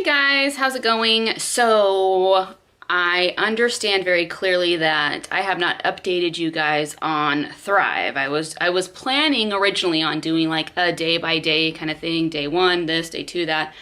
Hey guys, how's it going? So I understand very clearly that I have not updated you guys on Thrive. I was planning originally on doing like a day by day kind of thing, day one this, day two that.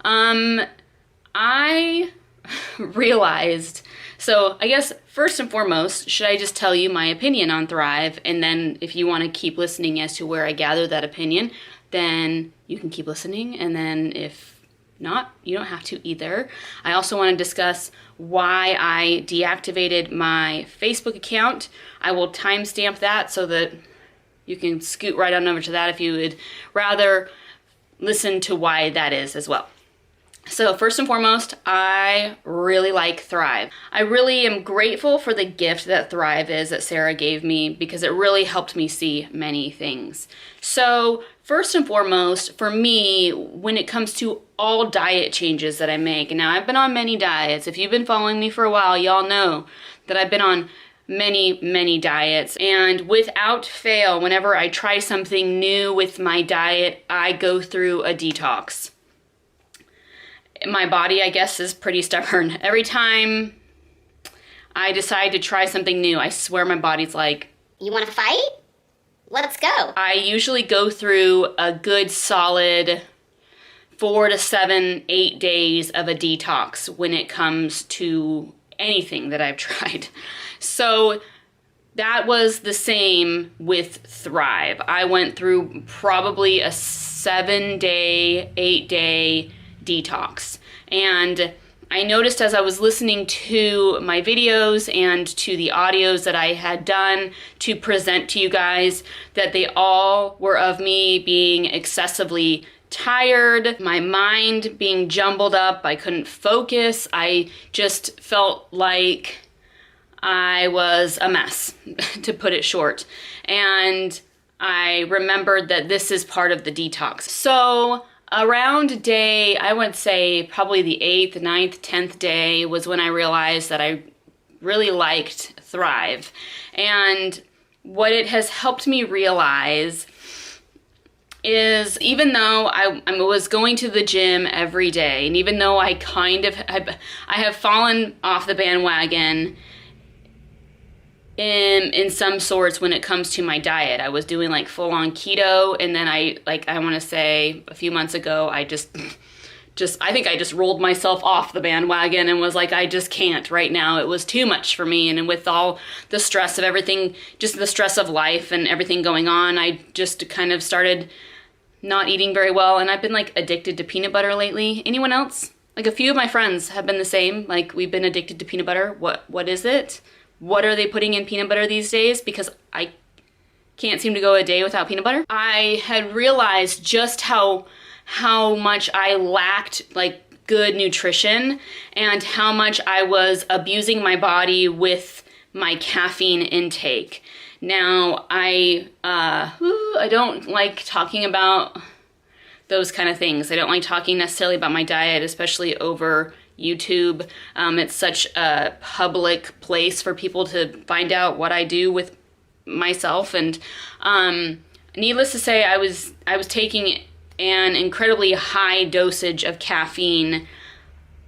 I realized, so I guess first and foremost, should I just tell you my opinion on Thrive, and then if you want to keep listening as to where I gather that opinion, then you can keep listening, and then if not, you don't have to either. I also want to discuss why I deactivated my Facebook account. I will timestamp that so that you can scoot right on over to that if you would rather listen to why that is as well. So first and foremost, I really like Thrive. I really am grateful for the gift that Thrive is that Sarah gave me because it really helped me see many things. So first and foremost, for me, when it comes to all diet changes that I make, and now I've been on many diets. If you've been following me for a while, y'all know that I've been on many diets, and without fail, whenever I try something new with my diet, I go through a detox. My body, I guess, is pretty stubborn. Every time I decide to try something new, I swear my body's like, "You want to fight? Let's go." I usually go through a good solid 4 to 7, 8 days of a detox when it comes to anything that I've tried. So that was the same with Thrive. I went through probably a 7-day, 8-day detox. And I noticed as I was listening to my videos and to the audios that I had done to present to you guys that they all were of me being excessively tired, my mind being jumbled up, I couldn't focus, I just felt like I was a mess, to put it short. And I remembered that this is part of the detox. So around day, I would say probably the 8th, 9th, 10th day was when I realized that I really liked Thrive. And what it has helped me realize is even though I was going to the gym every day, and even though I have fallen off the bandwagon in some sorts when it comes to my diet. I was doing like full-on keto, and then I want to say a few months ago, I think I just rolled myself off the bandwagon and was like, I just can't right now. It was too much for me, and with all the stress of everything, just the stress of life and everything going on, I just kind of started not eating very well, and I've been like addicted to peanut butter lately. Anyone else? Like a few of my friends have been the same. Like, we've been addicted to peanut butter. What is it? What are they putting in peanut butter these days? Because I can't seem to go a day without peanut butter. I had realized just how much I lacked like good nutrition and how much I was abusing my body with my caffeine intake. Now, I don't like talking about those kind of things. I don't like talking necessarily about my diet, especially over YouTube. It's such a public place for people to find out what I do with myself, and needless to say, I was taking an incredibly high dosage of caffeine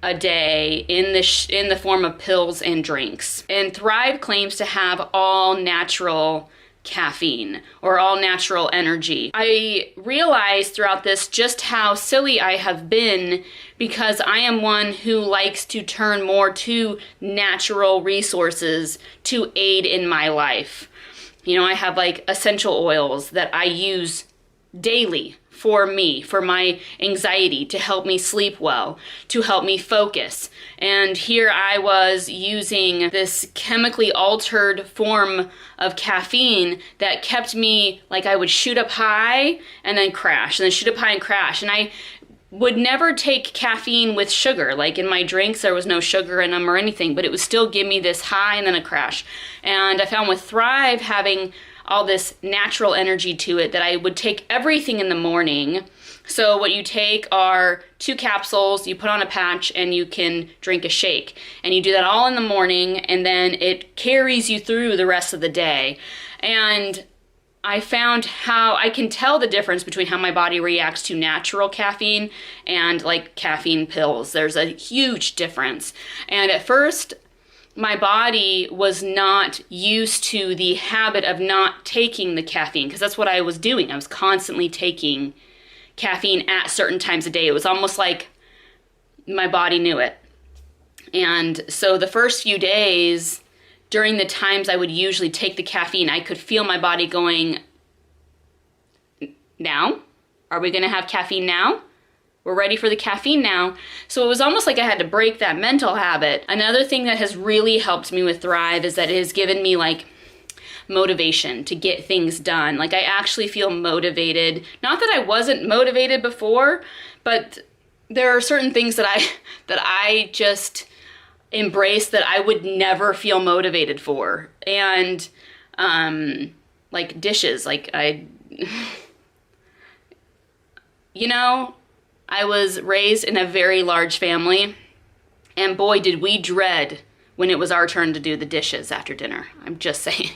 a day in the form of pills and drinks. And Thrive claims to have all natural caffeine or all natural energy. I realized throughout this just how silly I have been, because I am one who likes to turn more to natural resources to aid in my life. You know, I have like essential oils that I use daily for me, for my anxiety, to help me sleep well, to help me focus. And here I was using this chemically altered form of caffeine that kept me, like, I would shoot up high and then crash, and then shoot up high and crash. And I would never take caffeine with sugar. Like in my drinks, there was no sugar in them or anything, but it would still give me this high and then a crash. And I found with Thrive having all this natural energy to it that I would take everything in the morning. So what you take are 2 capsules, you put on a patch, and you can drink a shake. And you do that all in the morning, and then it carries you through the rest of the day. And I found how I can tell the difference between how my body reacts to natural caffeine and like caffeine pills. There's a huge difference. And at first, my body was not used to the habit of not taking the caffeine, because that's what I was doing. I was constantly taking caffeine at certain times of day. It was almost like my body knew it. And so the first few days, during the times I would usually take the caffeine, I could feel my body going, now? Are we going to have caffeine now? We're ready for the caffeine now. So it was almost like I had to break that mental habit. Another thing that has really helped me with Thrive is that it has given me like motivation to get things done. Like I actually feel motivated. Not that I wasn't motivated before, but there are certain things that I just embrace that I would never feel motivated for. And like dishes, like you know, I was raised in a very large family, and boy, did we dread when it was our turn to do the dishes after dinner. I'm just saying.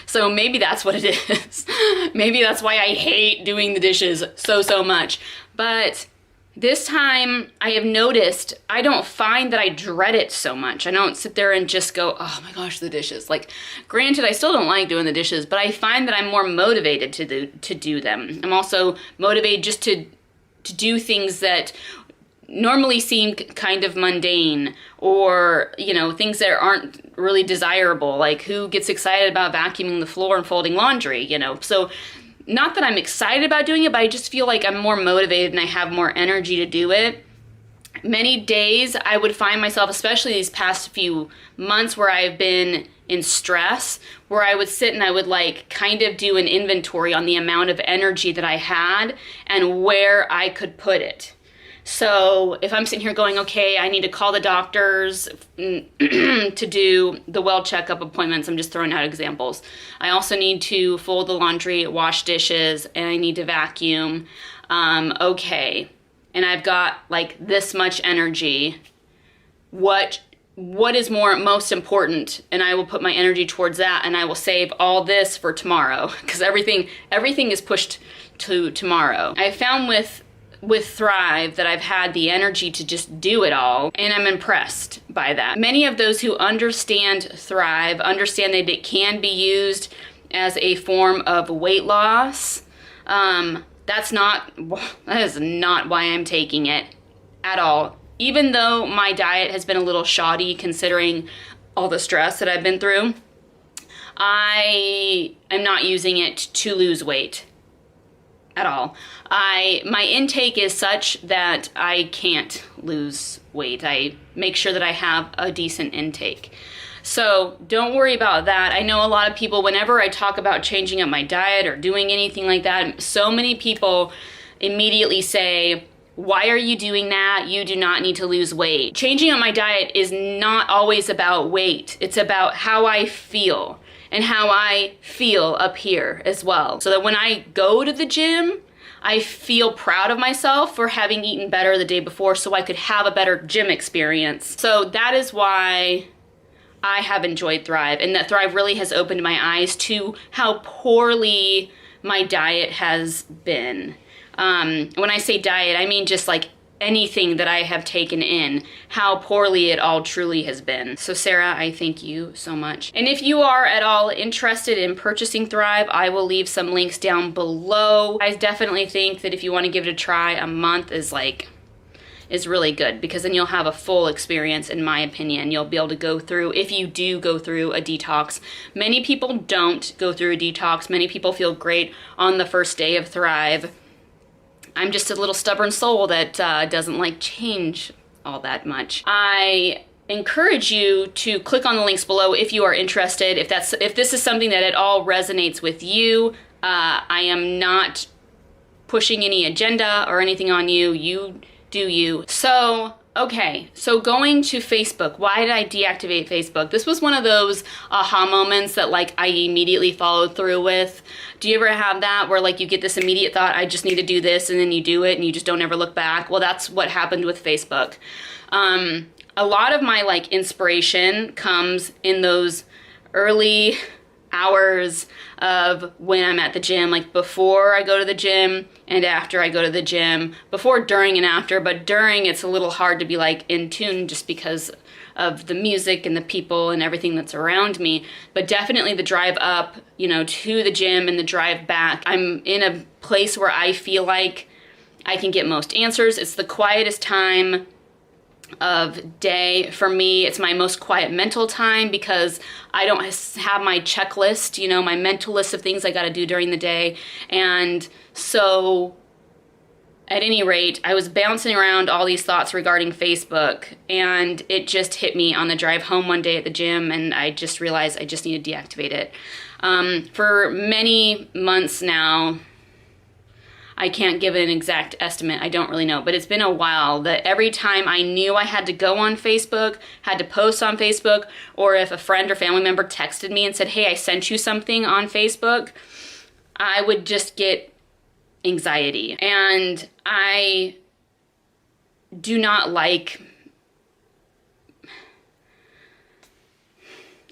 So maybe that's what it is. Maybe that's why I hate doing the dishes so much. But this time, I have noticed I don't find that I dread it so much. I don't sit there and just go, oh my gosh, the dishes. Like, granted, I still don't like doing the dishes, but I find that I'm more motivated to do them. I'm also motivated just to do things that normally seem kind of mundane, or, you know, things that aren't really desirable. Like, who gets excited about vacuuming the floor and folding laundry, you know? So not that I'm excited about doing it, but I just feel like I'm more motivated and I have more energy to do it. Many days I would find myself, especially these past few months where I've been in stress, where I would sit and I would like kind of do an inventory on the amount of energy that I had and where I could put it. So if I'm sitting here going, okay, I need to call the doctors to do the well checkup appointments, I'm just throwing out examples. I also need to fold the laundry, wash dishes, and I need to vacuum. Okay, and I've got like this much energy. What is most important? And I will put my energy towards that, and I will save all this for tomorrow, because everything is pushed to tomorrow. I found with Thrive that I've had the energy to just do it all, and I'm impressed by that. Many of those who understand Thrive understand that it can be used as a form of weight loss. That is not why I'm taking it at all. Even though my diet has been a little shoddy considering all the stress that I've been through, I am not using it to lose weight at all. My intake is such that I can't lose weight. I make sure that I have a decent intake. So don't worry about that. I know a lot of people, whenever I talk about changing up my diet or doing anything like that, so many people immediately say, why are you doing that? You do not need to lose weight. Changing up my diet is not always about weight. It's about how I feel and how I feel up here as well. So that when I go to the gym, I feel proud of myself for having eaten better the day before so I could have a better gym experience. So that is why I have enjoyed Thrive, and that Thrive really has opened my eyes to how poorly my diet has been. When I say diet, I mean just like anything that I have taken in, how poorly it all truly has been. So Sarah, I thank you so much. And if you are at all interested in purchasing Thrive, I will leave some links down below. I definitely think that if you want to give it a try, a month is really good, because then you'll have a full experience, in my opinion. You'll be able to go through, if you do go through a detox. Many people don't go through a detox. Many people feel great on the first day of Thrive. I'm just a little stubborn soul that doesn't like change all that much. I encourage you to click on the links below if you are interested. If this is something that at all resonates with you, I am not pushing any agenda or anything on you. You do you. So, okay, so going to Facebook, why did I deactivate Facebook? This was one of those aha moments that like I immediately followed through with. Do you ever have that where like you get this immediate thought, I just need to do this, and then you do it and you just don't ever look back? Well, that's what happened with Facebook. A lot of my like inspiration comes in those early hours of when I'm at the gym, like before I go to the gym and after I go to the gym, before, during, and after. But during, it's a little hard to be like in tune just because of the music and the people and everything that's around me. But definitely the drive up, you know, to the gym and the drive back, I'm in a place where I feel like I can get most answers. It's the quietest time of day for me. It's my most quiet mental time because I don't have my checklist, you know, my mental list of things I got to do during the day. And so at any rate, I was bouncing around all these thoughts regarding Facebook, and it just hit me on the drive home one day at the gym, and I just realized I just need to deactivate it. For many months now, I can't give an exact estimate, I don't really know, but it's been a while that every time I knew I had to go on Facebook, had to post on Facebook, or if a friend or family member texted me and said, hey, I sent you something on Facebook, I would just get anxiety. And I do not like,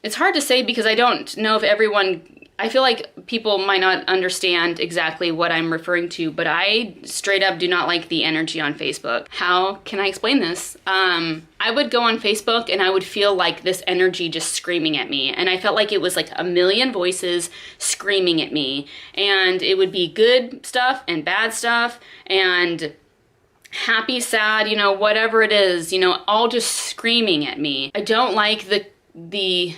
it's hard to say because I don't know if everyone, I feel like people might not understand exactly what I'm referring to, but I straight up do not like the energy on Facebook. How can I explain this? I would go on Facebook and I would feel like this energy just screaming at me. And I felt like it was like a million voices screaming at me. And it would be good stuff and bad stuff and happy, sad, you know, whatever it is, you know, all just screaming at me. I don't like the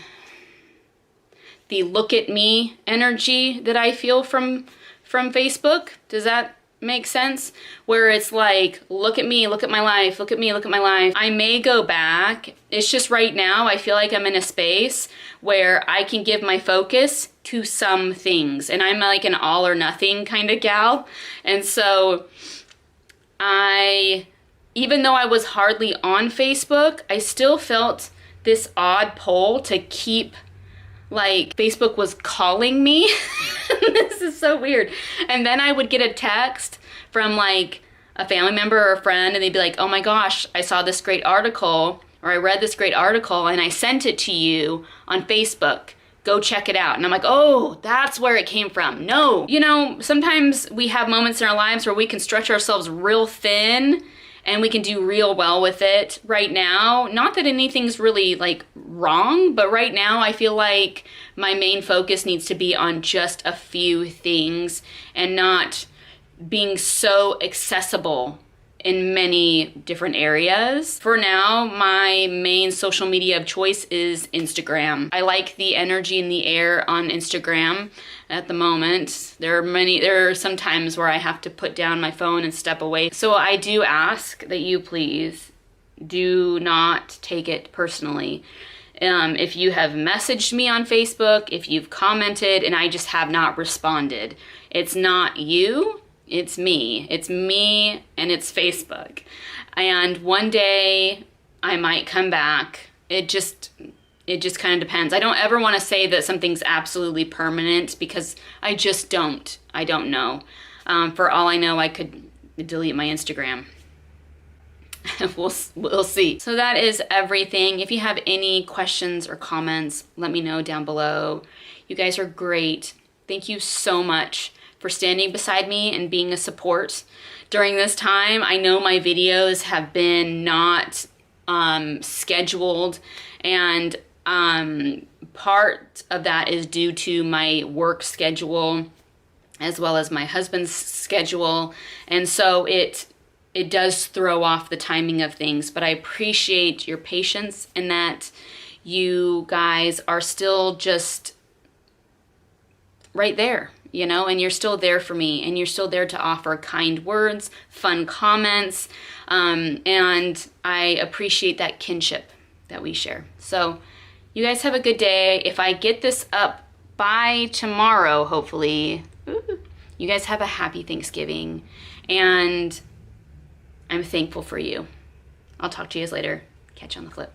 look at me energy that I feel from Facebook. Does that make sense? Where it's like, look at me, look at my life, look at me, look at my life. I may go back. It's just right now I feel like I'm in a space where I can give my focus to some things. And I'm like an all or nothing kind of gal. And so even though I was hardly on Facebook, I still felt this odd pull to keep, like Facebook was calling me. This is so weird. And then I would get a text from like a family member or a friend, and they'd be like, oh my gosh, I saw this great article, or I read this great article and I sent it to you on Facebook. Go check it out. And I'm like, oh, that's where it came from. No. You know, sometimes we have moments in our lives where we can stretch ourselves real thin and we can do real well with it right now. Not that anything's really like wrong, but right now I feel like my main focus needs to be on just a few things and not being so accessible in many different areas. For now, my main social media of choice is Instagram. I like the energy in the air on Instagram at the moment. There are some times where I have to put down my phone and step away. So I do ask that you please do not take it personally. If you have messaged me on Facebook, if you've commented and I just have not responded, it's not you. It's me. It's me and it's Facebook. And one day I might come back. It just kind of depends. I don't ever want to say that something's absolutely permanent because I just don't. I don't know. For all I know, I could delete my Instagram. We'll see. So that is everything. If you have any questions or comments, let me know down below. You guys are great. Thank you so much for standing beside me and being a support during this time. I know my videos have been not scheduled, and part of that is due to my work schedule as well as my husband's schedule, and so it does throw off the timing of things, but I appreciate your patience and that you guys are still just right there, you know, and you're still there for me, and you're still there to offer kind words, fun comments, and I appreciate that kinship that we share. So you guys have a good day. If I get this up by tomorrow, hopefully, you guys have a happy Thanksgiving, and I'm thankful for you. I'll talk to you guys later. Catch you on the flip.